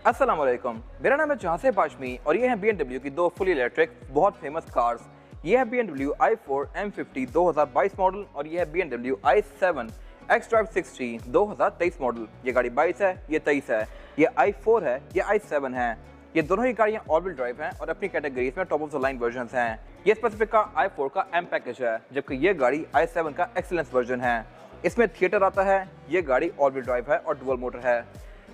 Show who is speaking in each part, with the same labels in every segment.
Speaker 1: अस्सलाम वालेकुम, मेरा नाम है जहांसेब हाशमी और ये है BMW की दो फुली इलेक्ट्रिक बहुत फेमस कार्स। ये है BMW i4 M50 2022 मॉडल और ये है BMW i7 xDrive 60 2023 मॉडल। ये गाड़ी 22 है, ये 23 है, ये i4 है, ये i7 है। ये दोनों ही गाड़ियाँ ऑल व्हील ड्राइव हैं और अपनी कैटेगरीज में top of the line version हैं। ये स्पेसिफिक का i4 का M पैकेज है, जबकि ये गाड़ी i7 का एक्सीलेंस वर्जन है। इसमें थिएटर आता है, ये गाड़ी ऑल व्हील ड्राइव है और डुअल मोटर है।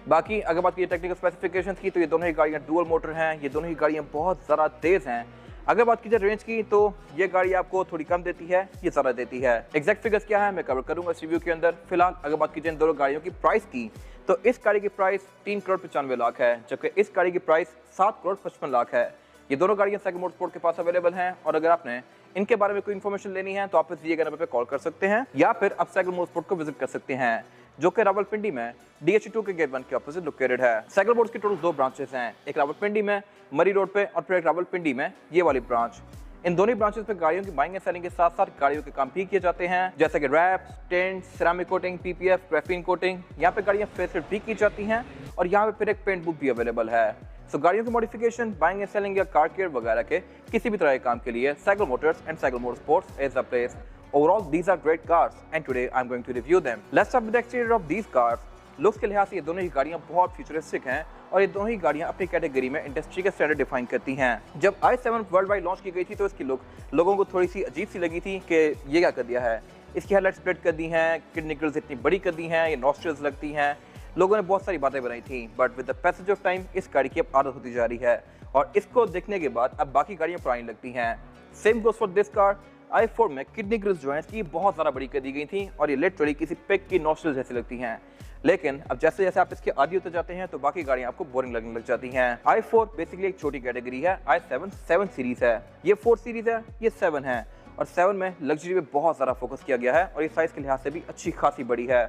Speaker 1: बाकी अगर बात की टेक्निकल स्पेसिफिकेशंस की तो ये दोनों ही गाड़ियाँ डुअल मोटर हैं, ये दोनों ही गाड़ियाँ बहुत ज़्यादा तेज़ हैं। अगर बात की जाए रेंज की तो ये गाड़ी आपको थोड़ी कम देती है, ये ज़्यादा देती है। एग्जैक्ट फिगर्स क्या है मैं कवर करूंगा इस रिव्यू के अंदर। फिलहाल अगर बात की जाए इन दोनों गाड़ियों की प्राइस की तो इस गाड़ी की प्राइस 3,95,00,000 है, जबकि इस गाड़ी की प्राइस 7,55,00,000 है। ये दोनों गाड़ियाँ साइकिल मोटरस्पोर्ट के पास अवेलेबल हैं और अगर आपने इनके बारे में कोई इन्फॉर्मेशन लेनी है तो आप इस दिए गए नंबर पर कॉल कर सकते हैं या फिर आप साइकिल मोटरस्पोर्ट को विजिट कर सकते हैं, जो कि रावलपिंडी में DH2 के गेट 1 के ऑपोजिट लोकेटेड है। साइकिल मोटर्स की टोटल 2 ब्रांचेस हैं, एक रावलपिंडी में मरी रोड पे और फिर एक रावलपिंडी में ये वाली ब्रांच। इन दोनों ब्रांचेस पे गाड़ियों की बाइंग एंड सेलिंग के साथ साथ गाड़ियों के काम भी किए जाते हैं, जैसे कि wrap, tint, ceramic coating, PPF, graphene coating. यहाँ पे गाड़ियाँ फेसलिफ्ट भी की जाती हैं और यहाँ पे फिर एक पेंट बुक भी अवेलेबल है। सो गाड़ियों की मॉडिफिकेशन, बाइंग एंड सेलिंग या कार केयर वगैरह के किसी भी तरह के काम के लिए cycle Motors and cycle motorsports is the place. Overall, these are great cars and today I'm going to review them. Let's start with the exterior of these cars. Looks के लिहाज से ये दोनों ही गाड़ियाँ बहुत फ्यूचरिस्टिक हैं और ये दोनों ही गाड़ियाँ अपनी कैटेगरी में इंडस्ट्री के स्टैंडर्ड डिफाइन करती हैं। जब i7 वर्ल्ड वाइड लॉन्च की गई थी तो इसकी लुक लोगों को थोड़ी सी अजीब सी लगी थी कि ये क्या कर दिया है। इसकी हेडलाइट स्प्लिट कर दी हैं, किडनी ग्रिल्स इतनी बड़ी कर दी हैं, ये नॉस्ट्रिल्स लगती हैं। लोगों ने बहुत सारी बातें बनाई थी, but with the passage of time इस गाड़ी की अब आदत होती जा रही है और इसको देखने के बाद अब बाकी गाड़ियाँ पुरानी लगती हैं। Same goes for this car. i4 में किडनी ग्रिल्स जो हैं इसकी बहुत ज़्यादा बड़ी कर दी गई थी और ये लिटरली किसी पिग की नॉस्ट्रिल्स जैसी लगती हैं। लेकिन अब जैसे जैसे आप इसके आदी होते जाते हैं तो बाकी गाड़ियाँ आपको बोरिंग लगने लग जाती हैं। i4 बेसिकली एक छोटी कैटेगरी है, i7 7 सीरीज है, ये 4 सीरीज है, ये 7 है और 7 में लग्जरी पे बहुत ज़्यादा फोकस किया गया है और ये साइज़ के लिहाज से भी अच्छी खासी बड़ी है।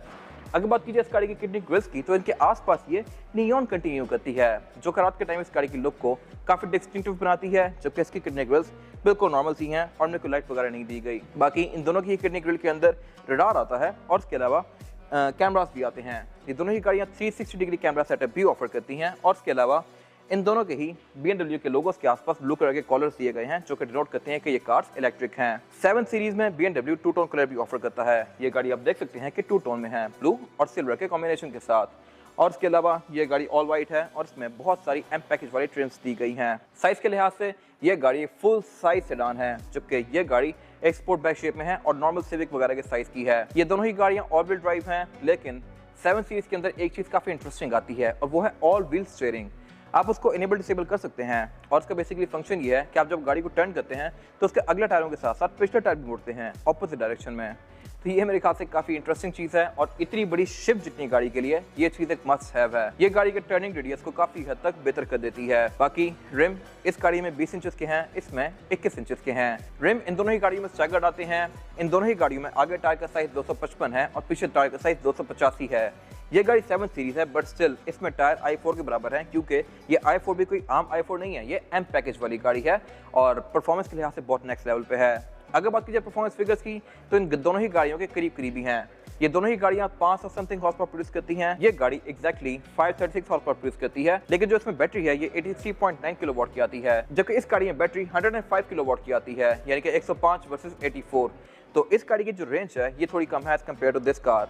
Speaker 1: अगर बात कीजिए इस गाड़ी की किडनी ग्रिल्स की तो इनके आसपास ये नियॉन कंटिन्यू करती है, जो कि रात के टाइम इस गाड़ी की लुक को काफ़ी डिस्टिंक्टिव बनाती है, जबकि इसकी किडनी ग्रिल्स बिल्कुल नॉर्मल सी हैं और इनमें कोई लाइट वगैरह नहीं दी गई। बाकी इन दोनों की किडनी ग्रिल के अंदर रडार आता है और इसके अलावा कैमरास भी आते हैं। ये दोनों ही गाड़ियाँ 360 डिग्री कैमरा सेटअप भी ऑफर करती हैं और इसके अलावा इन दोनों के ही BMW के लोगोस के आसपास ब्लू कलर के कॉलर्स दिए गए हैं, जो कि डिनोट करते हैं कि ये कार्स इलेक्ट्रिक हैं। 7 सीरीज में BMW 2 टोन कलर भी ऑफर करता है। ये गाड़ी आप देख सकते हैं कि 2 टोन में है, ब्लू और सिल्वर के कॉम्बिनेशन के साथ। और इसके अलावा ये गाड़ी ऑल वाइट है और इसमें बहुत सारी M पैकेज वाली ट्रिम्स दी गई हैं। साइज के लिहाज से ये गाड़ी फुल साइज सेडान है, जबकि ये गाड़ी एक स्पोर्ट बैक शेप में है और नॉर्मल सिविक वगैरह के साइज की है। ये दोनों ही गाड़ियाँ ऑल व्हील ड्राइव हैं, लेकिन 7 सीरीज के अंदर एक चीज़ काफ़ी इंटरेस्टिंग आती है और वो है ऑल व्हील स्टीयरिंग। आप उसको इनेबल डिसेबल कर सकते हैं और उसका बेसिकली फंक्शन ये है कि आप जब गाड़ी को टर्न करते हैं तो उसके अगले टायरों के साथ साथ पिछले टायर भी मुड़ते हैं ऑपोजिट डायरेक्शन में। तो ये मेरे ख्याल से काफ़ी इंटरेस्टिंग चीज़ है और इतनी बड़ी शिप जितनी गाड़ी के लिए ये चीज़ एक मस्ट हैव है। ये गाड़ी के टर्निंग रेडियस को काफ़ी हद तक बेहतर कर देती है। बाकी रिम इस गाड़ी में 20 इंचेस के हैं, इसमें 21 इंचेस के हैं। रिम इन दोनों ही गाड़ियों में स्टैगर्ड आते हैं। इन दोनों ही गाड़ियों में आगे टायर का साइज 255 है और पीछे टायर का साइज 285 है। ये गाड़ी 7 सीरीज है, बट स्टिल इसमें टायर i4 के बराबर है, क्योंकि ये i4 भी कोई आम i4 नहीं है, ये M पैकेज वाली गाड़ी है और परफॉर्मेंस के लिहाज से बहुत नेक्स्ट लेवल पे है। अगर बात की जाए परफॉर्मेंस फिगर्स की तो इन दोनों ही गाड़ियों के करीब करीबी हैं। ये दोनों ही गाड़ियां 500 समथिंग हॉर्स पावर प्रोड्यूस करती हैं। ये गाड़ी एग्जैक्टली 536 हॉर्स पावर प्रोड्यूस करती है, लेकिन जो इसमें बैटरी है ये 83.9 किलोवाट की आती है, जबकि इस गाड़ी में बैटरी 105 किलोवाट की आती है, यानी कि 105 वर्सेस 84। तो इस गाड़ी की जो रेंज है ये थोड़ी कम है as compared to this car.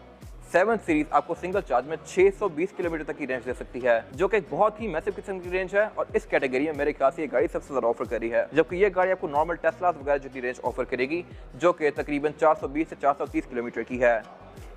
Speaker 1: 7 series आपको सिंगल चार्ज में 620 किलोमीटर तक की रेंज दे सकती है, जो कि एक बहुत ही मैसिव किस्म की रेंज है और इस कैटेगरी में मेरे ख्याल से ये गाड़ी सबसे ज़्यादा ऑफर करी है। जबकि ये गाड़ी आपको नॉर्मल टेस्लास वगैरह जितनी रेंज ऑफर करेगी, जो कि तकरीबन 420 से 430 किलोमीटर की है।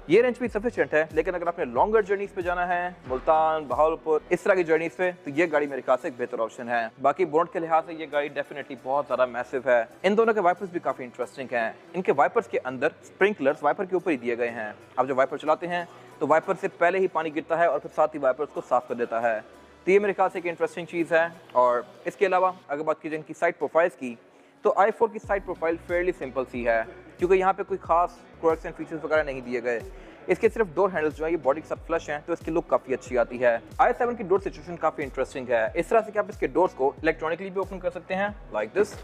Speaker 1: ये रेंज भी सफिशिएंट है, लेकिन अगर आपने लॉन्गर जर्नीज पे जाना है, मुल्तान, बहावलपुर, इस तरह की जर्नीज पे, तो ये गाड़ी मेरे ख्याल से एक बेहतर ऑप्शन है। बाकी बोनट के लिहाज से ये गाड़ी डेफिनेटली बहुत ज़्यादा मैसिव है। इन दोनों के वाइपर्स भी काफ़ी इंटरेस्टिंग हैं। इनके वाइपर्स के अंदर स्प्रिंकलर्स वाइपर के ऊपर ही दिए गए हैं। आप जब वाइपर चलाते हैं तो वाइपर से पहले ही पानी गिरता है और फिर साथ ही वाइपर्स को साफ कर देता है। तो ये मेरे ख्याल से एक इंटरेस्टिंग चीज़ है। और इसके अलावा अगर बात कीजिए इनकी साइड प्रोफाइल्स की, तो i4 की साइड प्रोफाइल फेयरली सिंपल सी है, क्योंकि यहाँ पे कोई खास क्वर्क्स एंड फीचर्स वगैरह नहीं दिए गए। इसके सिर्फ डोर हैंडल्स जो है ये बॉडी के साथ फ्लश हैं, तो इसकी लुक काफ़ी अच्छी आती है। i7 की डोर सिचुएशन काफ़ी इंटरेस्टिंग है। इस तरह से कि आप इसके डोर्स को इलेक्ट्रॉनिकली भी ओपन कर सकते हैं, लाइक दिस।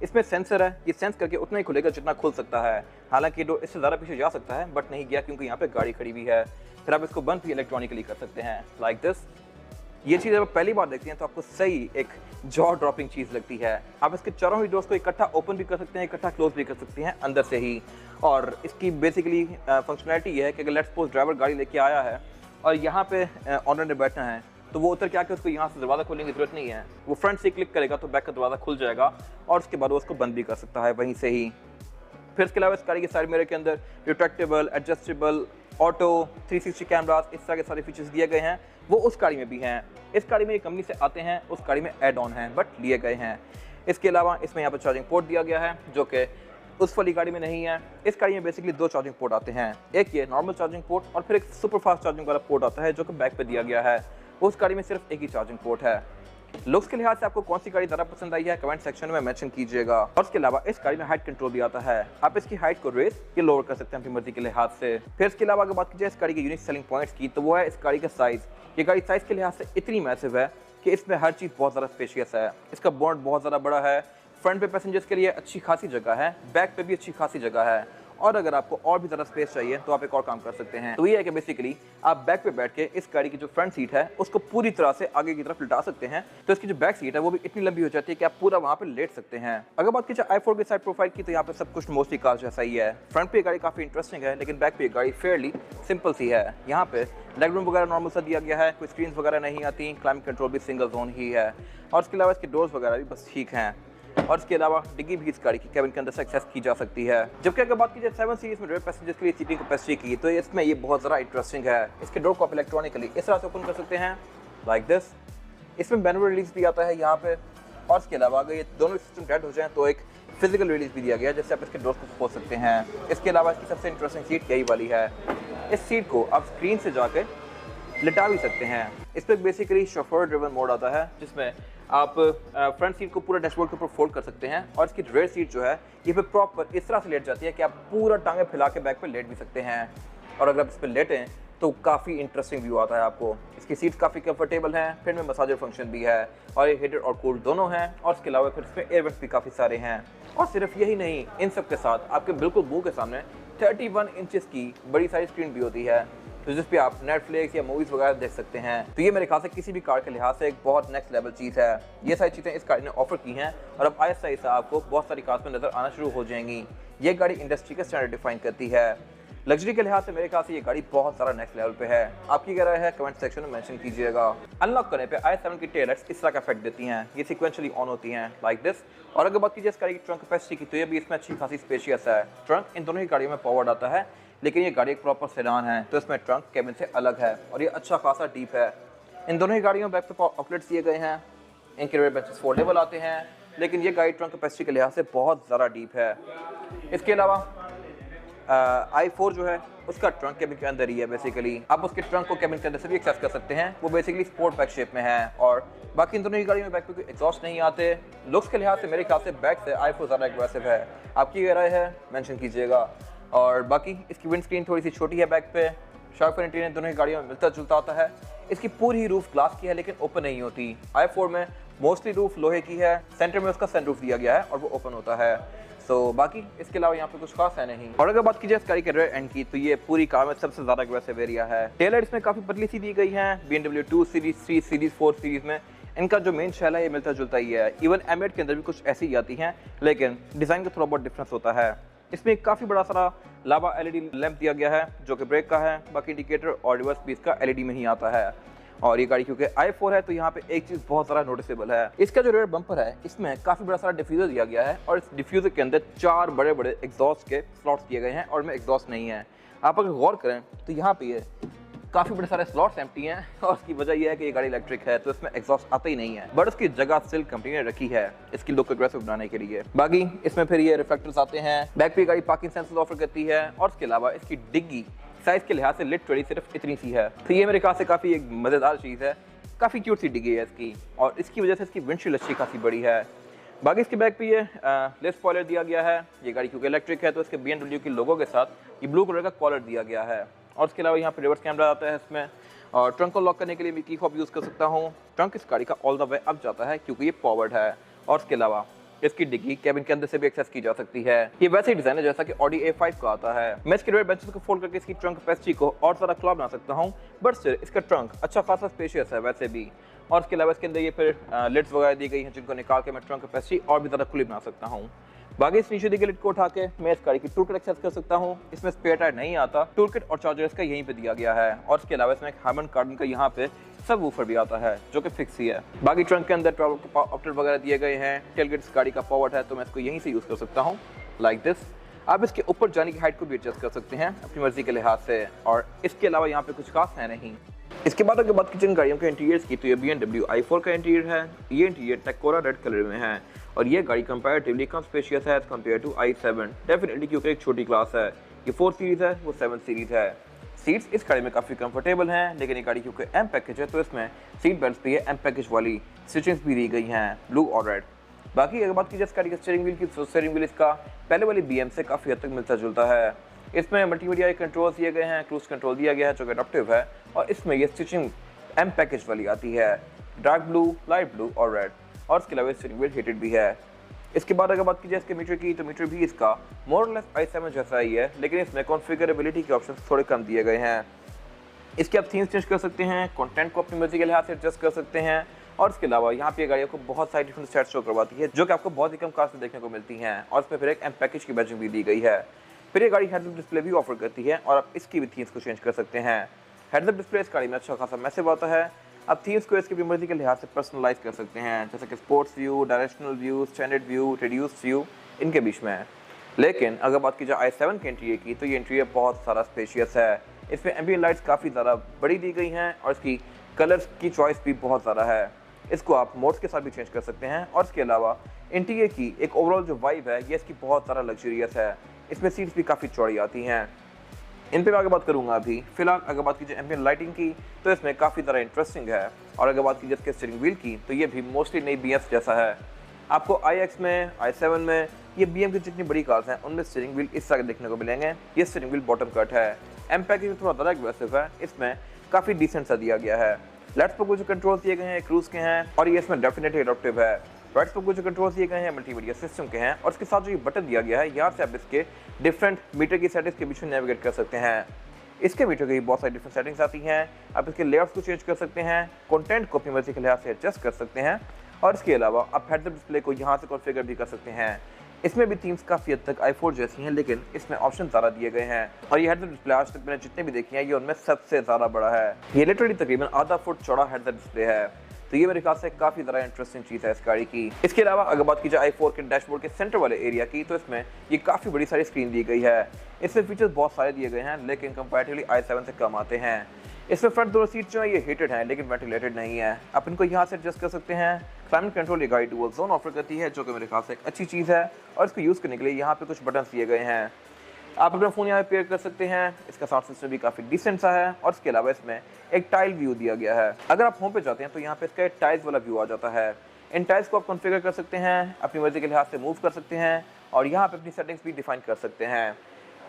Speaker 1: इसमें सेंसर है, ये सेंस करके उतना ही खुलेगा जितना खुल सकता है। हालांकि डोर इससे ज़्यादा पीछे जा सकता है, बट नहीं गया क्योंकि यहाँ पे गाड़ी खड़ी हुई है। फिर आप इसको बंद भी इलेक्ट्रॉनिकली कर सकते हैं, लाइक दिस। ये चीज़ जब आप पहली बार देखते हैं तो आपको सही एक जॉ ड्रॉपिंग चीज़ लगती है। आप इसके चारों ही डोर्स को इकट्ठा ओपन भी कर सकते हैं, इकट्ठा क्लोज भी कर सकते हैं अंदर से ही। और इसकी बेसिकली फंक्शनैलिटी ये है कि अगर लेट्स सपोज ड्राइवर गाड़ी लेके आया है और यहाँ पे ऑनर ने बैठना है, तो वो उतर के आके उसको यहाँ से दरवाज़ा खोलने की जरूरत नहीं है। वो फ्रंट से क्लिक करेगा तो बैक का दरवाज़ा खुल जाएगा और उसके बाद वो उसको बंद भी कर सकता है वहीं से ही। फिर इसके अलावा इस गाड़ी के साइड मिरर के अंदर रिट्रैक्टेबल, एडजस्टेबल, ऑटो, 360 कैमरास, इस तरह के सारे फीचर्स दिए गए हैं, वो उस गाड़ी में भी हैं। इस गाड़ी में ये कंपनी से आते हैं, उस गाड़ी में ऐड ऑन हैं, बट लिए गए हैं। इसके अलावा इसमें यहाँ पर चार्जिंग पोर्ट दिया गया है, जो कि उस वाली गाड़ी में नहीं है। इस गाड़ी में बेसिकली 2 चार्जिंग पोर्ट आते हैं, एक ये नॉर्मल चार्जिंग पोर्ट और फिर एक सुपर फास्ट चार्जिंग वाला पोर्ट आता है जो कि बैक पे दिया गया है। उस गाड़ी में सिर्फ एक ही चार्जिंग पोर्ट है। लुक्स के लिहाज से आपको कौन सी गाड़ी ज़्यादा पसंद आई है कमेंट सेक्शन में मेंशन कीजिएगा। और इसके अलावा इस गाड़ी में हाइट कंट्रोल भी आता है, आप इसकी हाइट को रेस या लोअर कर सकते हैं अपनी मर्जी के लिहाज से। फिर इसके अलावा अगर बात की जाए इस गाड़ी के यूनिक सेलिंग पॉइंट्स की, तो वो है इस गाड़ी का साइज़। ये गाड़ी साइज़ के लिहाज से इतनी मैसिव है कि इसमें हर चीज़ बहुत ज़्यादा स्पेशियस है। इसका बोनट बहुत ज़्यादा बड़ा है, फ्रंट पे पैसेंजर्स के लिए अच्छी खासी जगह है, बैक पे भी अच्छी खासी जगह है। और अगर आपको और भी ज़्यादा स्पेस चाहिए तो आप एक और काम कर सकते हैं, तो ये है कि बेसिकली आप बैक पे बैठ के इस गाड़ी की जो फ्रंट सीट है उसको पूरी तरह से आगे की तरफ लिटा सकते हैं, तो इसकी जो बैक सीट है वो भी इतनी लंबी हो जाती है कि आप पूरा वहाँ पे लेट सकते हैं। अगर बात की जाए i4 की साइड प्रोफाइल की, तो यहाँ पे सब कुछ मोस्टली कार जैसा ही है। फ्रंट पे गाड़ी काफ़ी इंटरेस्टिंग है, लेकिन बैक पे गाड़ी फेयरली सिंपल सी है। यहाँ पे लेग रूम वगैरह नॉर्मल सा दिया गया है, कोई स्क्रीन वगैरह नहीं आती, क्लाइमेट कंट्रोल भी सिंगल जोन ही है, और इसके अलावा इसके डोर्स वगैरह भी बस ठीक हैं। और इसके अलावा डिग्गी भी इस गाड़ी की कैबिन के अंदर से एक्सेस की जा सकती है। जबकि अगर बात की जाए 7 सीरीज में रेयर पैसेंजर्स के लिए सीटिंग कैपेसिटी की, तो इसमें ये बहुत ज़्यादा इंटरेस्टिंग है। इसके डोर को आप इलेक्ट्रॉनिकली इस तरह से ओपन कर सकते हैं, लाइक दिस। इसमें मैनुअल रिलीज भी आता है यहाँ पे। और इसके अलावा अगर ये दोनों सिस्टम डेड हो जाए तो एक फिजिकल रिलीज भी दिया गया है, जिससे आप इसके डोर को खोल सकते हैं। इसके अलावा इसकी सबसे इंटरेस्टिंग सीट यही वाली है। इस सीट को आप स्क्रीन से जाकर लिटा भी सकते हैं। इस पर बेसिकली शोफर ड्रिवन मोड आता है, जिसमें आप फ्रंट सीट को पूरा डैशबोर्ड के ऊपर फोल्ड कर सकते हैं, और इसकी रेयर सीट जो है ये पे प्रॉपर इस तरह से लेट जाती है कि आप पूरा टांगे फैला के बैक पे लेट भी सकते हैं। और अगर आप इस पर लेटें तो काफ़ी इंटरेस्टिंग व्यू आता है आपको। इसकी सीट्स काफ़ी कंफर्टेबल हैं, फिर में मसाजर फंक्शन भी है, और ये हीटेड और कूल्ड दोनों हैं। और इसके अलावा फिर इसमें एयरवेंट्स भी काफ़ी सारे हैं। और सिर्फ यही नहीं, इन सब के साथ आपके बिल्कुल मुंह के सामने 31 इंचेस की बड़ी सारी स्क्रीन भी होती है, तो जिस पे आप नेटफ्लिक्स या मूवीज़ वगैरह देख सकते हैं। तो ये मेरे ख्याल से किसी भी कार के लिहाज से एक बहुत नेक्स्ट लेवल चीज़ है। ये सारी चीज़ें इस गाड़ी ने ऑफर की हैं, और अब आहिस्ता आहिस्ता आपको बहुत सारी कार्स में नज़र आना शुरू हो जाएंगी। ये गाड़ी इंडस्ट्री का स्टैंडर्ड डिफाइन करती है। लग्जरी के लिहाज से मेरे ख्याल से ये गाड़ी बहुत सारा नेक्स्ट लेवल पे है। आपकी क्या राय है कमेंट सेक्शन में मेंशन कीजिएगा। अनलॉक करने पे i7 की टेल लाइट्स इस तरह का इफेक्ट देती हैं, ये सीक्वेंशियली ऑन होती हैं, लाइक दिस। और अगर बात कीजिए इस गाड़ी की ट्रंक कैपेसिटी की, तो ये भी इसमें अच्छी खासी स्पेशियस है। ट्रंक इन दोनों ही गाड़ियों में पावर्ड आता है, लेकिन ये गाड़ी एक प्रॉपर सेडान है, तो इसमें ट्रंक कैबिन से अलग है, और ये अच्छा खासा डीप है। इन दोनों ही गाड़ियों में बैक पे आउटलेट्स दिए गए हैं, इनके रेयर बेंचेस फोल्डेबल आते हैं, लेकिन ये गाड़ी ट्रंक कैपेसिटी के लिहाज से बहुत ज़्यादा डीप है। इसके अलावा i4 जो है उसका ट्रंक कैबिन के अंदर ही है। बेसिकली आप उसके ट्रंक को कैबिन के अंदर से भी एक्सेस कर सकते हैं, वो बेसिकली स्पोर्ट बैक शेप में है। और बाकी इन दोनों ही गाड़ियों में बैक पे कोई एग्जॉस्ट नहीं आते। लुक्स के लिहाज से मेरे ख्याल से बैक से i4 ज़्यादा एग्रेसिव है। आपकी क्या राय है मेंशन कीजिएगा। और बाकी इसकी विंड स्क्रीन थोड़ी सी छोटी है बैक पे। शार्क फिन इंटीरियर दोनों ही गाड़ियों में मिलता जुलता आता है। इसकी पूरी रूफ ग्लास की है, लेकिन ओपन नहीं होती। i4 में मोस्टली रूफ लोहे की है, सेंटर में उसका सनरूफ दिया गया है और वो ओपन होता है। तो बाकी इसके अलावा यहाँ पे कुछ खास है नहीं। और अगर बात की जाए इस गाड़ी के रेयर एंड की, तो ये पूरी कार में सबसे ज्यादा एग्रेसिव एरिया है। टेल लाइट्स में काफी पतली सी दी गई है। BMW 2 सीरीज, 3 सीरीज, 4 सीरीज में इनका जो मेन शेल है ये मिलता जुलता ही है। इवन एम8 के अंदर भी कुछ ऐसी ही आती हैं, लेकिन डिजाइन का थोड़ा बहुत डिफरेंस होता है। इसमें काफ़ी बड़ा सारा लावा LED लैंप दिया गया है, जो कि ब्रेक का है। बाकी इंडिकेटर और रिवर्स भी इसका LED में ही आता है। और ये गाड़ी क्योंकि i4 है, तो यहाँ पे एक चीज़ बहुत सारा नोटिसेबल है। इसका जो रेयर बम्पर है, इसमें काफ़ी बड़ा सारा डिफ्यूज़र दिया गया है, और इस डिफ्यूज़र के अंदर 4 बड़े बड़े एग्जॉस्ट के स्लॉट्स दिए गए हैं, और में एग्जॉस्ट नहीं है। आप अगर गौर करें तो यहाँ पे ये काफ़ी बड़े सारे स्लॉट्स एम्प्टी हैं, और उसकी वजह यह है कि ये गाड़ी इलेक्ट्रिक है, तो इसमें एग्जॉस्ट आता ही नहीं है। बट उसकी जगह स्टिल कंपनी ने रखी है इसकी लुक एग्रेसिव बनाने के लिए। बाकी इसमें फिर ये रिफ्लेक्टर्स आते हैं। बैक पे गाड़ी पार्किंग सेंसर्स ऑफर करती है, और इसके अलावा इसकी डिग्गी साइज के लिहाज से लिटरली सिर्फ इतनी सी है। तो ये मेरे ख्याल से काफ़ी एक मज़ेदार चीज़ है। काफ़ी क्यूट सी डिग्गी है इसकी, और इसकी वजह से इसकी विंडशील्ड अच्छी खासी बड़ी है। बाकी इसके बैक पे ये लेस स्पॉइलर दिया गया है। ये गाड़ी क्योंकि इलेक्ट्रिक है तो इसके BMW के लोगो के साथ ये ब्लू कलर का कॉलर दिया गया है। और इसके अलावा यहाँ पे रिवर्स कैमरा आता है इसमें, और ट्रंक को लॉक करने के लिए मैं की फॉब यूज़ कर सकता हूँ। ट्रंक इस गाड़ी का ऑल द वे अप जाता है क्योंकि ये पावर्ड है। और इसके अलावा इसकी डिग्गी कैबिन के अंदर से भी एक्सेस की जा सकती है। ये वैसे ही डिजाइन है जैसा कि ऑडी A5 का आता है। मैं इसके रेयर बेंचेस को फोल्ड करके इसकी ट्रंक कैपेसिटी को और ज़्यादा खुला बना सकता हूँ, बट स्टिल इसका ट्रंक अच्छा खासा स्पेशियस है वैसे भी। और इसके अलावा इसके अंदर ये फिर लिड्स वगैरह दी गई हैं जिनको निकाल के मैं ट्रंक कैपेसिटी और भी ज़्यादा खुली बना सकता हूँ। बाकी इस नीचे दी गई लिड को उठा के मैं इस गाड़ी की टूल किट एक्सेस कर सकता हूँ। इसमें स्पेयर टायर नहीं आता, टूल किट और चार्जर इसका यहीं पे दिया गया है। और इसके अलावा इसमें एक हार्मन कार्डन का यहाँ पे सब वूफर भी आता है जो कि फिक्स ही है। बाकी ट्रंक के अंदर ट्रैवल ऑप्टर वगैरह दिए गए हैं। टेलगेट इस गाड़ी का पावर्ड है तो मैं इसको यहीं से यूज़ कर सकता हूँ लाइक दिस। आप इसके ऊपर जाने की हाइट को भी एडजस्ट कर सकते हैं अपनी मर्जी के लिहाज से। और इसके अलावा यहाँ पे कुछ खास है नहीं। इसके बाद अगर बात की जिन गाड़ियों के इंटीरियर्स की तो ये BMW i4 का इंटीरियर है। ये इंटीरियर टेकोरा रेड कलर में है और ये गाड़ी कंपैरेटिवली कम स्पेशियस है कंपेयर टू i7 डेफिनेटली, क्योंकि एक छोटी क्लास है। ये 4 सीरीज है, वो 7 सीरीज है। सीट्स इस गाड़ी में काफ़ी कंफर्टेबल हैं, लेकिन ये गाड़ी क्योंकि M पैकेज है तो इसमें सीट बेल्ट पे M पैकेज वाली स्टिचिंग्स भी दी गई हैं ब्लू और रेड। बाकी अगर बात की जाए इस गाड़ी के स्टीयरिंग व्हील की तो स्टीयरिंग व्हील इसका पहले वाली BM से काफ़ी हद तक मिलता जुलता है। इसमें मल्टीमीडिया कंट्रोल दिए गए हैं, क्रूज कंट्रोल दिया गया है जो कि अडॉप्टिव है। और इसमें ये स्टिचिंग M पैकेज वाली आती है, डार्क ब्लू, लाइट ब्लू और रेड। और इसके अलावा स्टीयरिंग व्हील हीटेड भी है। इसके बाद अगर बात की जाए इसके मीटर की तो मीटर भी इसका मोर और लेस i7 जैसा ही है, लेकिन इसमें कॉन्फ़िगरेबिलिटी के ऑप्शन थोड़े कम दिए गए हैं। इसके आप थीम्स चेंज कर सकते हैं, कंटेंट को अपनी मर्जी के लिहाज से एडजस्ट कर सकते हैं। और इसके अलावा यहाँ पे गाड़ियों को बहुत सारी डिफरेंट सेट्स शो करवाती है जो कि आपको बहुत ही कम कार्स में देखने को मिलती हैं। और इसमें फिर एक M पैकेज की बैजिंग भी दी गई है। फिर ये गाड़ी हेडअप डिस्प्ले भी ऑफर करती है और आप इसकी भी थीम्स को चेंज कर सकते हैं। हेडअप डिस्प्ले इस गाड़ी में अच्छा खासा मैसेज आता है। आप थीम्स को इसकी मर्जी के लिहाज से पर्सनलाइज कर सकते हैं, जैसे कि sports view, directional view, standard view, reduced view, इनके बीच में है। लेकिन अगर बात की जाए i7 के इंटीरियर की तो ये इंटीरियर बहुत सारा स्पेशियस है। इसमें एम्बिएंट लाइट्स काफ़ी ज़्यादा बड़ी दी गई हैं और इसकी कलर्स की चॉइस भी बहुत ज़्यादा है। इसको आप मोड्स के साथ भी चेंज कर सकते हैं। और इसके अलावा इंटीरियर की एक ओवरऑल जो वाइब है ये इसकी बहुत ज़्यादा लग्जरियस है। इसमें सीट्स भी काफ़ी चौड़ी आती हैं। इन पे मैं आगे बात करूंगा। अभी फिलहाल अगर बात कीजिए एम्बिएंट लाइटिंग की तो इसमें काफ़ी ज़्यादा इंटरेस्टिंग है। और अगर बात कीजिए इसके स्टीयरिंग व्हील की तो ये भी मोस्टली नई BM जैसा है। आपको iX में, i7 में, ये BM की जितनी बड़ी कार्स हैं उनमें स्टीयरिंग व्हील इस तरह देखने को मिलेंगे। ये स्टीयरिंग व्हील बॉटम कट है। M पैकेज में थोड़ा ज़्यादा एग्रेसिव है, इसमें काफ़ी डिसेंट सा दिया गया है। लेफ्ट पर कुछ जो कंट्रोल दिए गए हैं क्रूज के हैं और ये इसमें डेफिनेटली एडॉप्टिव है। राइट पर कुछ जो कंट्रोल दिए गए हैं मल्टीमीडिया सिस्टम के हैं। और इसके साथ जो ये बटन दिया गया है यहाँ से आप इसके डिफरेंट मीटर की सेटिंग्स के बीच में नेविगेट कर सकते हैं। इसके मीटर की बहुत सारी डिफरेंट सेटिंग्स आती हैं। आप इसके लेआउट्स को चेंज कर सकते हैं, कंटेंट को अपनी मर्जी के लिहाज से एडजस्ट कर सकते हैं। और इसके अलावा आप हेडअप डिस्प्ले को यहाँ से कॉन्फ़िगर भी कर सकते हैं। इसमें भी थीम्स काफ़ी हद तक i4 जैसी हैं, लेकिन इसमें ऑप्शन ज़्यादा दिए गए हैं। और ये हेडअप डिस्प्ले आज तक मैंने जितने भी देखे हैं ये उनमें सबसे ज़्यादा बड़ा है। ये लिटरली तकरीबन आधा फुट चौड़ा हेडअप डिस्प्ले है, तो ये मेरे ख्याल से काफ़ी ज़्यादा इंटरेस्टिंग चीज़ है इस गाड़ी की। इसके अलावा अगर बात की जाए i4 के डैशबोर्ड के सेंटर वाले एरिया की तो इसमें ये काफ़ी बड़ी सारी स्क्रीन दी गई है। इसमें फीचर्स बहुत सारे दिए गए हैं लेकिन कंपैरेटिवली i7 से कम आते हैं। इसमें फ्रंट दोनों सीट जो है ये हीटेड हैं लेकिन वेंटिलेटेड नहीं है। आप इनको यहाँ से एडजस्ट कर सकते हैं। क्लाइमेट कंट्रोल ये गाड़ी डुअल जोन ऑफर करती है जो कि मेरे ख्याल से एक अच्छी चीज़ है। और इसको यूज़ करने के लिए यहाँ पे कुछ बटन दिए गए हैं। आप अपना फ़ोन यहाँ पे पेयर कर सकते हैं। इसका साउंड सिस्टम भी काफ़ी डिसेंट सा है। और इसके अलावा इसमें एक टाइल व्यू दिया गया है। अगर आप होम पे जाते हैं तो यहाँ पे इसका एक टाइल्स वाला व्यू आ जाता है। इन टाइल्स को आप कॉन्फ़िगर कर सकते हैं, अपनी मर्जी के लिहाज से मूव कर सकते हैं और यहाँ पे अपनी सेटिंग्स भी डिफाइन कर सकते हैं।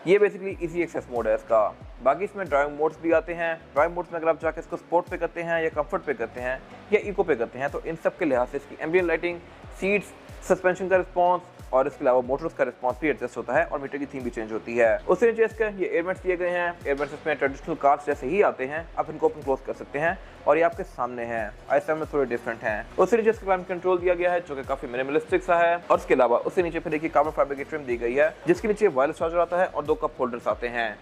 Speaker 1: ये बेसिकली इजी एक्सेस मोड है इसका। बाकी इसमें ड्राइविंग मोड्स भी आते हैं। ड्राइविंग मोड्स में अगर आप जाकर इसको स्पोर्ट पे करते हैं या कंफर्ट पे करते हैं या इको पे करते हैं तो इन सब के लिहाज से इसकी एम्बिएंट लाइटिंग, सीट्स, सस्पेंशन का रिस्पॉन्स और इसके अलावा मोटर्स का रिस्पॉन्स भी एडजस्ट होता है और मीटर की थीम भी चेंज होती है। उससे नीचे इसके ये एयरवेंट्स दिए गए हैं। एयरवेंट्स इसमें ट्रेडिशनल कार्स जैसे ही आते हैं, आप इनको ओपन क्लोज कर सकते हैं और ये आपके सामने हैं। i7 में थोड़े डिफरेंट हैं। उससे नीचे इसका क्लाइमेट कंट्रोल दिया गया है जो कि काफी मिनिमलिस्टिक सा है। और इसके अलावा उससे नीचे फिर देखिए कार्बन फाइबर की ट्रिम दी गई है जिसके नीचे वायरलेस चार्जर आता है और 2 कप होल्डर्स आते हैं।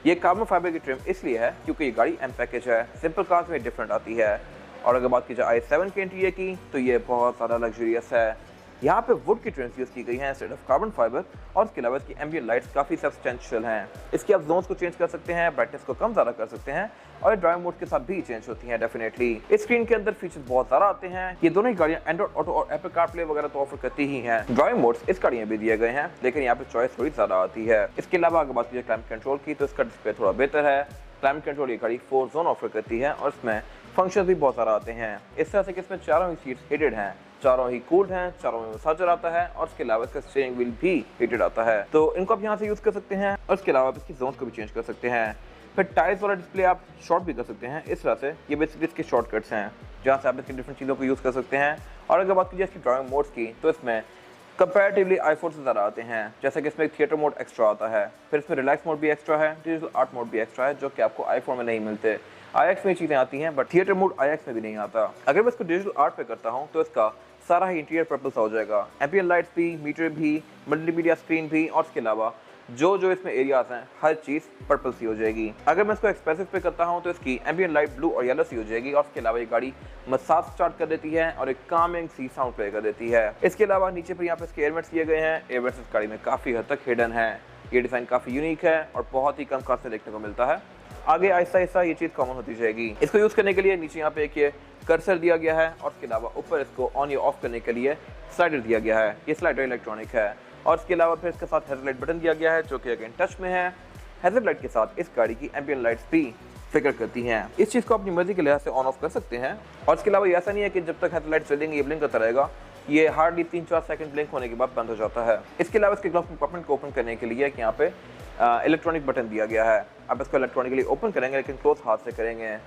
Speaker 1: ये कार्बन फाइबर की ट्रिम इसलिए है क्योंकि ये गाड़ी M पैकेज है, सिंपल कार्स में डिफरेंट आती है। और अगर बात की जाए i7 के इंटीरियर की तो ये बहुत ज़्यादा लग्जरियस है। यहाँ पे वुड की ट्रिम्स यूज़ की गई हैं इंस्टेड ऑफ कार्बन फाइबर। और इसके अलावा इसकी एम्बिएंट लाइट्स काफ़ी सब्सटेंशियल हैं। इसकी आप जोन्स को चेंज कर सकते हैं, ब्राइटनेस को कम ज़्यादा कर सकते हैं और ड्राइव मोड के साथ भी चेंज होती हैं डेफिनेटली। इस स्क्रीन के अंदर फीचर्स बहुत ज़्यादा आते हैं। ये दोनों ही गाड़ियाँ एंड्रॉइड ऑटो और एप्पल कारप्ले वगैरह तो ऑफर करती ही हैं। ड्राइव मोड्स इस गाड़ी में भी दिए गए हैं लेकिन यहाँ पे चॉइस थोड़ी ज़्यादा आती है। इसके अलावा अगर बात कीजिए क्लाइमेट कंट्रोल की तो इसका डिस्प्ले थोड़ा बेहतर है। क्लाइमेट कंट्रोल ये गाड़ी 4 जोन ऑफर करती है और इसमें फंक्शन भी बहुत सारा आते हैं। इस तरह से कि इसमें चारों ही सीट्स हीटेड हैं, चारों ही कूल्ड हैं, चारों में मसाजर आता है और इसके अलावा इसका स्टीयरिंग व्हील भी हीटेड आता है, तो इनको आप यहाँ से यूज कर सकते हैं और इसके अलावा इसकी जोन्स को भी चेंज कर सकते हैं। फिर टाइल्स वाला डिस्प्ले आप शॉर्ट भी कर सकते हैं इस तरह से। ये बेसिकली इसके शॉर्टकट्स हैं जहाँ से आप इसकी डिफरेंट चीज़ों को यूज़ कर सकते हैं। और अगर बात कीजिए इसकी ड्राइविंग मोड्स की, तो इसमें कंपैरेटिवली i4 से ज़्यादा आते हैं, जैसे कि इसमें एक थिएटर मोड एक्स्ट्रा आता है, फिर इसमें रिलैक्स मोड भी एक्स्ट्रा है, डिजिटल आर्ट मोड भी एक्स्ट्रा है, जो कि आपको i4 में नहीं मिलते। iX में चीज़ें आती हैं बट थिएटर मोड iX में भी नहीं आता। अगर मैं इसको डिजिटल आर्ट पे करता हूँ तो इसका सारा ही इंटीरियर पर्पल सा हो जाएगा, एम्बिएंट लाइट्स भी, मीटर भी, मल्टीमीडिया स्क्रीन भी, और इसके अलावा जो इसमें एरियाज हैं हर चीज़ पर्पल सी हो जाएगी। अगर मैं इसको एक्सप्रेसिव पे करता हूँ तो इसकी एम्बिएंट लाइट ब्लू और येलो सी हो जाएगी, और इसके अलावा ये गाड़ी मसाज स्टार्ट कर देती है और एक कामिंग सी साउंड प्ले कर देती है। इसके अलावा नीचे पर यहाँ पे इसके एयरवेंट्स दिए गए हैं। एयरवेंट्स इस गाड़ी में काफ़ी हद तक हिडन है। ये डिज़ाइन काफ़ी यूनिक है और बहुत ही कम कॉस्ट में देखने को मिलता है। आगे आहिस्ता आहिस्ता ये चीज़ कॉमन होती जाएगी। इसको यूज़ करने के लिए नीचे यहाँ पे एक ये कर्सर दिया गया है, और इसके अलावा ऊपर इसको ऑन या ऑफ करने के लिए स्लाइडर दिया गया है। ये स्लाइडर इलेक्ट्रॉनिक है, और इसके अलावा फिर इसके साथ हेडलाइट बटन दिया गया है जो कि अगेन टच में है। हेडलाइट के साथ इस गाड़ी की एम्बिएंट लाइट्स भी फिक्र करती हैं। इस चीज़ को अपनी मर्जी के लिहाज से ऑन ऑफ कर सकते हैं। और इसके अलावा ये ऐसा नहीं है कि जब तक हेडलाइट चलेंगे ये ब्लिंक करता रहेगा, ये हार्डली 3-4 सेकंड ब्लिंक होने के बाद बंद हो जाता है। इसके अलावा इसके ग्लास कंपार्टमेंट को ओपन करने के लिए यहाँ पे इलेक्ट्रॉनिक बटन दिया गया है। अब इसको इलेक्ट्रॉनिकली ओपन करेंगे लेकिन क्लोज हाथ से करेंगे।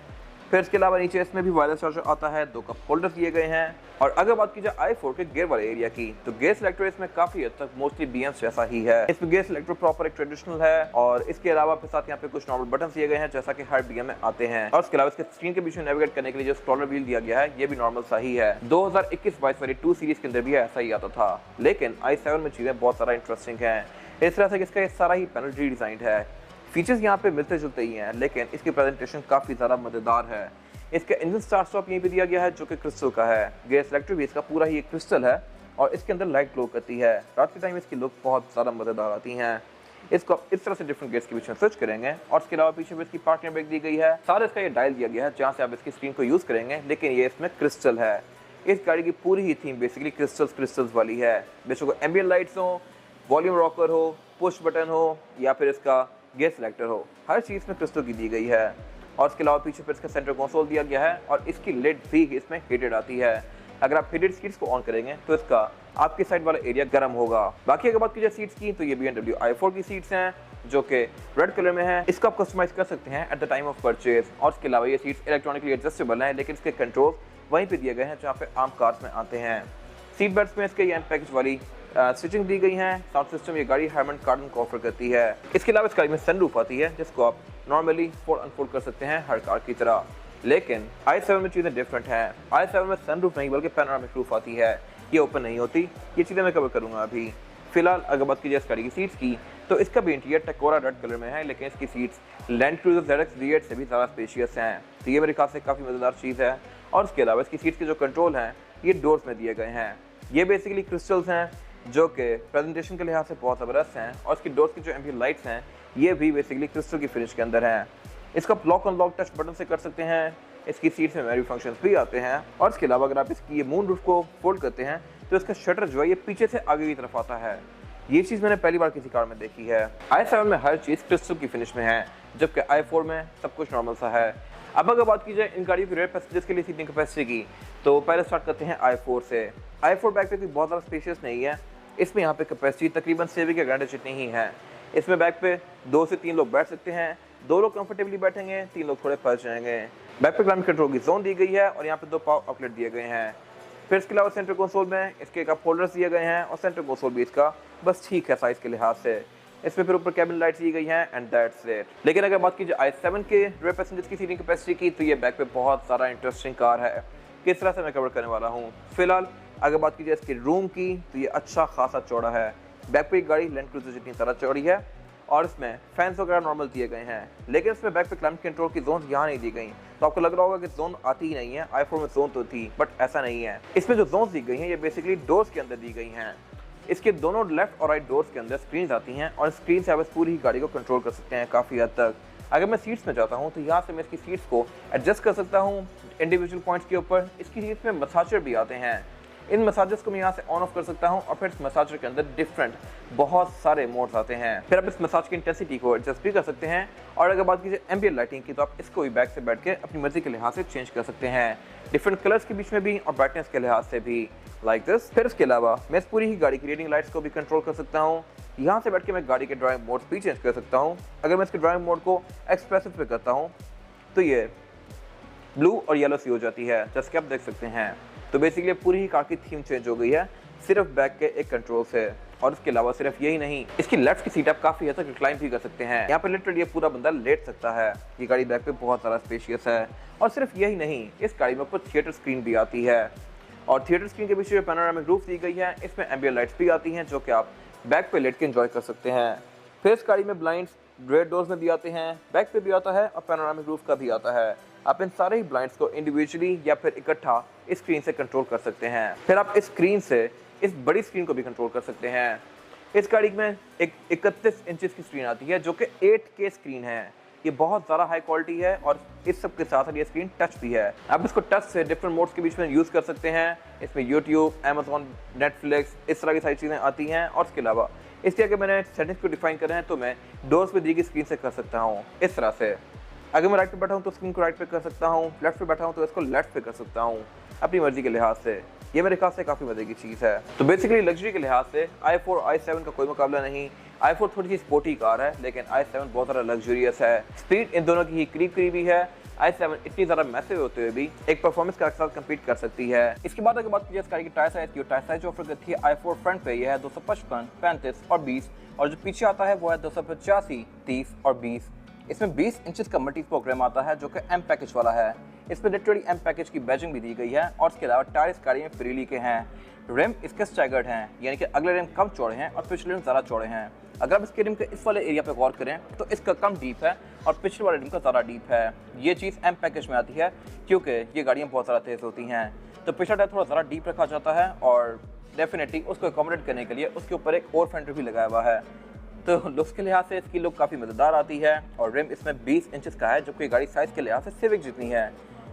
Speaker 1: फिर इसके अलावा नीचे इसमें भी वायरलेस चार्जर आता है, 2 कप होल्डर दिए गए हैं। और अगर बात की जाए i4 के गियर वाले एरिया की, तो गियर सिलेक्टर इसमें काफी हद तक मोस्टली BMs जैसा ही है। इसमें गियर सिलेक्टर प्रॉपर एक ट्रेडिशनल है, और इसके अलावा फिर साथ यहाँ पे कुछ नॉर्मल बटन दिए गए हैं जैसा कि हर BM में आते हैं। और इसके अलावा इसके स्क्रीन के बीच में नेविगेट करने के लिए जो स्क्रॉलर व्हील दिया गया है, ये भी नॉर्मल सा ही है। 2021-22 वाली 2 सीरीज के अंदर भी ऐसा ही आता था, लेकिन i7 में चीजें बहुत सारा इंटरेस्टिंग है। इस तरह से इसका सारा ही पैनल रीडिजाइंड है। फीचर्स यहाँ पे मिलते जुलते ही हैं, लेकिन इसकी प्रेजेंटेशन काफी ज्यादा मजेदार है। इसका इंजन स्टार्ट स्टॉप यहीं पे दिया गया है जो कि क्रिस्टल का है। गियर सिलेक्टर भी इसका पूरा ही एक क्रिस्टल है, और इसके अंदर लाइट ग्लो करती है। रात के टाइम इसकी लुक बहुत ज़्यादा मज़ेदार आती हैं। इसको इस तरह से डिफरेंट गेट्स के बीच में स्विच करेंगे, और इसके अलावा पीछे भी इसकी पार्टनर ब्रेक दी गई है। सारा इसका ये डायल दिया गया है जहाँ से आप इसकी स्क्रीन को यूज़ करेंगे, लेकिन ये इसमें क्रिस्टल है। इस गाड़ी की पूरी ही थीम बेसिकली क्रिस्टल्स वाली है। बेशक एम्बिएंट लाइट्स हो, वॉल्यूम रॉकर हो, पुश बटन हो, या फिर इसका गियर सिलेक्टर हो, हर चीज़ में क्रिस्टल की दी गई है। और इसके अलावा पीछे फिर इसका सेंटर कंसोल दिया गया है, और इसकी लिड भी इसमें हीटेड आती है। अगर आप हीटेड सीट्स को ऑन करेंगे तो इसका आपकी साइड वाला एरिया गर्म होगा। बाकी अगर बात की जाए सीट्स की, तो ये BMW i4 की सीट्स हैं जो कि रेड कलर में है। इसको आप कस्टमाइज कर सकते हैं at the time of purchase. और इसके अलावा ये सीट्स इलेक्ट्रॉनिकली एडजस्टेबल हैं, लेकिन इसके कंट्रोल वहीं पे दिए गए हैं जहाँ पे आम कार्स में आते हैं। सीट बेल्ट्स में इसके ये पैकेज वाली स्टिचिंग दी गई है। साउंड सिस्टम ये गाड़ी हार्मन कार्डन को ऑफर करती है। इसके अलावा इस गाड़ी में सनरूफ आती है, जिसको आप नॉर्मली फोल्ड अनफोल्ड कर सकते हैं हर कार की तरह। लेकिन i7 में चीज़ें डिफरेंट हैं। i7 में सनरूफ नहीं बल्कि पैनोरामिक रूफ आती है, ये ओपन नहीं होती। ये चीज़ें मैं कवर करूँगा अभी। फिलहाल अगर बात की जाए इस गाड़ी की सीट्स की, तो इसका भी इंटीरियर टकोरा रेड कलर में है, लेकिन इसकी seats land cruiser ZX V8 से भी ज़्यादा स्पेशियस हैं, तो ये मेरे ख्याल से काफ़ी मज़ेदार चीज़ है। और इसके अलावा इसकी सीट्स के जो कंट्रोल हैं ये डोर्स में दिए गए हैं। ये बेसिकली क्रिस्टल्स हैं जो कि प्रेजेंटेशन के लिहाज से बहुत ज़बरदस्त हैं, और इसकी डोर्स की जो एम्बिएंट लाइट्स हैं ये भी बेसिकली क्रिस्टल की फिनिश के अंदर हैं। इसका लॉक अनलॉक टच बटन से कर सकते हैं। इसकी सीट्स में मेमोरी फंक्शंस भी आते हैं। और इसके अलावा अगर आप इसकी ये मून रूफ को फोल्ड करते हैं तो इसका शटर जो है ये पीछे से आगे की तरफ आता है। ये चीज़ मैंने पहली बार किसी कार में देखी है। i7 में हर चीज़ क्रिस्टल की फिनिश में है, जबकि i4 में सब कुछ नॉर्मल सा है। अब अगर बात की जाए इन गाड़ियों की रेयर पैसेंजर्स के लिए सीटिंग कैपेसिटी की, तो पहले स्टार्ट करते हैं i4 से। i4 बैक पे कोई बहुत ज़्यादा स्पेशियस नहीं है। इसमें यहाँ पे कैपेसिटी तकरीबन 7 के ग्रांड जितनी ही है। इसमें बैक पे 2 से 3 लोग बैठ सकते हैं। 2 लोग कंफर्टेबली बैठेंगे, 3 लोग थोड़े फंस जाएंगे। बैक पे क्लाइमेट कंट्रोल की जोन दी गई है, और यहाँ पे 2 पावर आउटलेट दिए गए हैं। फिर इसके अलावा सेंटर कंसोल में इसके कप होल्डर्स दिए गए हैं, और सेंटर कंसोल भी इसका बस ठीक है साइज़ के लिहाज से। इसमें फिर ऊपर कैबिन लाइट्स दी गई हैं, एंड दैट्स इट। लेकिन अगर बात की जाए i7 के रेयर पैसेंजर्स की सीटिंग कैपेसिटी की, तो ये बैक पे बहुत सारा इंटरेस्टिंग कार है। किस तरह से मैं कवर करने वाला हूँ। फिलहाल अगर बात की जाए इसके रूम की, तो ये अच्छा खासा चौड़ा है। बैक पे एक गाड़ी लैंड क्रूजर जितनी तरह चौड़ी है, और इसमें फैंस वगैरह नॉर्मल दिए गए हैं, लेकिन इसमें बैक पे क्लाइमेट कंट्रोल की जोन यहाँ नहीं दी गई। तो आपको लग रहा होगा कि जोन आती ही नहीं है, i4 में जोन तो थी, बट ऐसा नहीं है। इसमें जो जोन दी गई हैं ये बेसिकली डोर्स के अंदर दी गई हैं। इसके दोनों लेफ्ट और राइट डोर्स के अंदर स्क्रीन आती हैं, और स्क्रीन से आप पूरी ही गाड़ी को कंट्रोल कर सकते हैं काफ़ी हद तक। अगर मैं सीट्स में जाता हूँ तो यहाँ से मैं इसकी सीट्स को एडजस्ट कर सकता हूँ इंडिविजुअल पॉइंट्स के ऊपर। इसकी सीट्स में मसाजर भी आते हैं। इन मसाजर्स को मैं यहाँ से ऑन ऑफ कर सकता हूँ, और फिर इस मसाजर के अंदर डिफरेंट बहुत सारे मोड्स आते हैं। फिर आप इस मसाज की इंटेंसिटी को एडजस्ट भी कर सकते हैं। और अगर बात कीजिए एम्बिएंट लाइटिंग की, तो आप इसको भी बैक से बैठ के अपनी मर्जी के लिहाज से चेंज कर सकते हैं, डिफरेंट कलर्स के बीच में भी और ब्राइटनेस के लिहाज से भी। Like this. फिर इसके अलावा मैं इस पूरी ही गाड़ी की रीडिंग लाइट्स को भी कंट्रोल कर सकता हूँ। यहाँ से बैठ के मैं गाड़ी के ड्राइविंग मोड भी चेंज कर सकता हूँ। अगर मैं इसके ड्राइविंग मोड को एक्सप्रेसिव पे करता हूँ तो ये ब्लू और येलो सी हो जाती है, जैसे कि आप देख सकते हैं। तो बेसिकली पूरी ही कार की थीम चेंज हो गई है सिर्फ बैक के एक कंट्रोल से। और इसके अलावा सिर्फ यही नहीं, इसकी लेफ्ट की सीट आप काफी हद तक रिक्लाइन भी कर सकते हैं। यहाँ पे लिटरली पूरा बंदा लेट सकता है। ये गाड़ी बैक पे बहुत सारा स्पेशियस है। और सिर्फ यही नहीं, इस गाड़ी में ऊपर थिएटर स्क्रीन भी आती है और थिएटर स्क्रीन के पीछे जो पैनोरामिक रूफ दी गई है इसमें एम्बिएंट लाइट्स भी आती हैं जो कि आप बैक पे लेट के एंजॉय कर सकते हैं। फिर इस गाड़ी में ब्लाइंड्स रेड डोर्स में भी आते हैं, बैक पे भी आता है और पैनोरामिक रूफ का भी आता है। आप इन सारे ही ब्लाइंड्स को इंडिविजुअली या फिर इकट्ठा इस स्क्रीन से कंट्रोल कर सकते हैं। फिर आप इस स्क्रीन से इस बड़ी स्क्रीन को भी कंट्रोल कर सकते हैं। इस गाड़ी में एक 31 इंचेस की स्क्रीन आती है जो कि 8K स्क्रीन है। ये बहुत ज़्यादा हाई क्वालिटी है और इस सब के साथ ये स्क्रीन टच भी है। आप इसको टच से डिफरेंट मोड्स के बीच में यूज़ कर सकते हैं। इसमें यूट्यूब, अमेजोन, नेटफ्लिक्स, इस तरह की सारी चीज़ें आती हैं। और इसके अलावा इसके अगर मैंने सेटिंग्स को डिफाइन करें हैं तो मैं डोर्स पे दी गई स्क्रीन से कर सकता हूँ इस तरह से। अगर मैं राइट पे बैठा हूँ तो स्क्रीन को राइट पे कर सकता हूँ, लेफ्ट पे बैठा हूँ तो इसको लेफ्ट पे कर सकता हूँ अपनी मर्जी के लिहाज से। ये मेरे ख्याल से काफ़ी मजे की चीज़ है। तो बेसिकली लग्जरी के लिहाज से i4 i7 का कोई मुकाबला नहीं। i4 थोड़ी सी स्पोर्टी कार है लेकिन i7 बहुत ज़्यादा लग्जरियस है। स्पीड इन दोनों की ही करीबी है। i7 इतनी ज़्यादा मैसिव होते हुए भी एक परफॉर्मेंस कार के साथ कम्पीट कर सकती है। इसके बाद अगर बात कीजिए इस गाड़ी की टायर साइज की, टायर साइज जो ऑफर करती है i4 फ्रंट पे यह है 255, 35 और 20 और जो पीछे आता है वो है 285, 30 और 20। इसमें 20 इंचेस का मल्टी प्रोग्राम आता है जो कि एम पैकेज वाला है। इसमें लिटरली एम पैकेज की बैजिंग भी दी गई है और इसके अलावा टायर इस गाड़ी में फ्रीली के हैं। रिम इसके स्टैगर्ड हैं, यानी कि अगले रिम कम चौड़े हैं और पिछले रिम ज़्यादा चौड़े हैं। अगर आप इसके रिम के इस वाले एरिया पे गौर करें तो इसका कम डीप है और पिछले वाले रिम का ज़्यादा डीप है। ये चीज़ एम पैकेज में आती है क्योंकि ये गाड़ियाँ बहुत ज़्यादा तेज़ होती हैं, तो पिछला टायर थोड़ा ज़्यादा डीप रखा जाता है और डेफिनेटली उसको अकोमोडेट करने के लिए उसके ऊपर एक और फेंडर भी लगाया हुआ है। तो लुक्स के लिहाज से इसकी लुक काफ़ी मज़ेदार आती है और रिम इसमें 20 इंचेस का है जो कि गाड़ी साइज़ के लिहाज से सिविक जितनी है।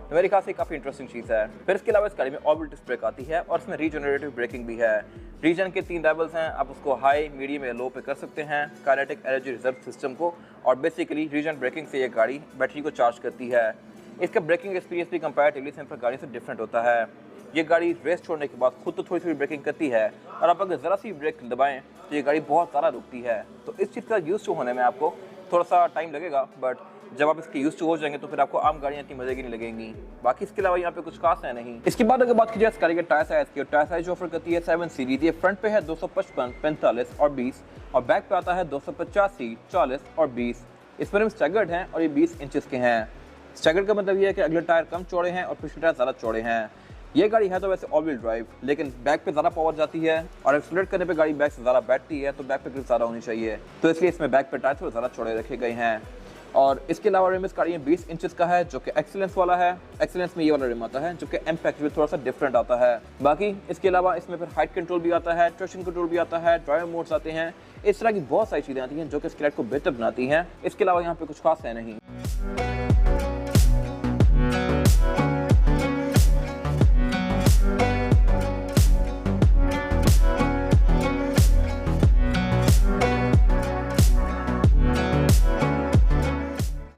Speaker 1: तो मेरे ख्याल से काफ़ी इंटरेस्टिंग चीज़ है। फिर इसके अलावा इस गाड़ी में ऑर्बिटल डिस्क ब्रेक आती है और इसमें रीजनरेटिव ब्रेकिंग भी है। रीजन के 3 लेवल्स हैं, आप उसको हाई, मीडियम या लो पे कर सकते हैं काइनेटिक एनर्जी रिजर्व सिस्टम को। और बेसिकली रीजन ब्रेकिंग से ये गाड़ी बैटरी को चार्ज करती है। इसका ब्रेकिंग एक्सपीरियंस भी कंपैरेटिवली सिंपल गाड़ी से डिफरेंट होता है। ये गाड़ी रेस छोड़ने के बाद खुद तो थोड़ी ब्रेकिंग करती है और आप अगर ज़रा सी ब्रेक दबाएं तो ये गाड़ी बहुत ज़्यादा रुकती है। तो इस चीज़ का यूज़ टू होने में आपको थोड़ा सा टाइम लगेगा, बट जब आप इसके यूज़ टू हो जाएंगे तो फिर आपको आम गाड़ियाँ इतनी मजे की नहीं लगेंगी। बाकी इसके अलावा यहाँ पे कुछ खास है नहीं। इसके बाद अगर बात कीजिए इस गाड़ी के टायर साइज की, टायर साइज जो ऑफर करती है 7 सीरीज। ये फ्रंट पे है 255, 45 और 20 और बैक पे आता है 285, 40 और 20। इस पर हम स्टैगर्ड हैं और ये 20 इंचेस के हैं। स्टैगर्ड का मतलब ये है कि अगले टायर कम चौड़े हैं और पिछले टायर ज़्यादा चौड़े हैं। ये गाड़ी है तो वैसे ऑल व्हील ड्राइव, लेकिन बैक पे ज़्यादा पावर जाती है और एक्सीलरेट करने पे गाड़ी बैक से ज़्यादा बैठती है, तो बैक पे ग्रिप ज़्यादा होनी चाहिए, तो इसलिए इसमें बैक पे टायर थोड़े ज़्यादा चौड़े रखे गए हैं। और इसके अलावा रिम इस गाड़ी में 20 इंचेस का है जो कि एक्सीलेंस वाला है। एक्सीलेंस में ये वाला रिम आता है जो कि एम पैकेज में थोड़ा सा डिफरेंट आता है। बाकी इसके अलावा इसमें फिर हाइट कंट्रोल भी आता है, ट्रैक्शन कंट्रोल भी आता है, ड्राइव मोड्स आते हैं। इस तरह की बहुत सारी चीज़ें आती हैं जो कि स्केलेट को बेहतर बनाती हैं। इसके अलावा यहाँ पे कुछ खास है नहीं।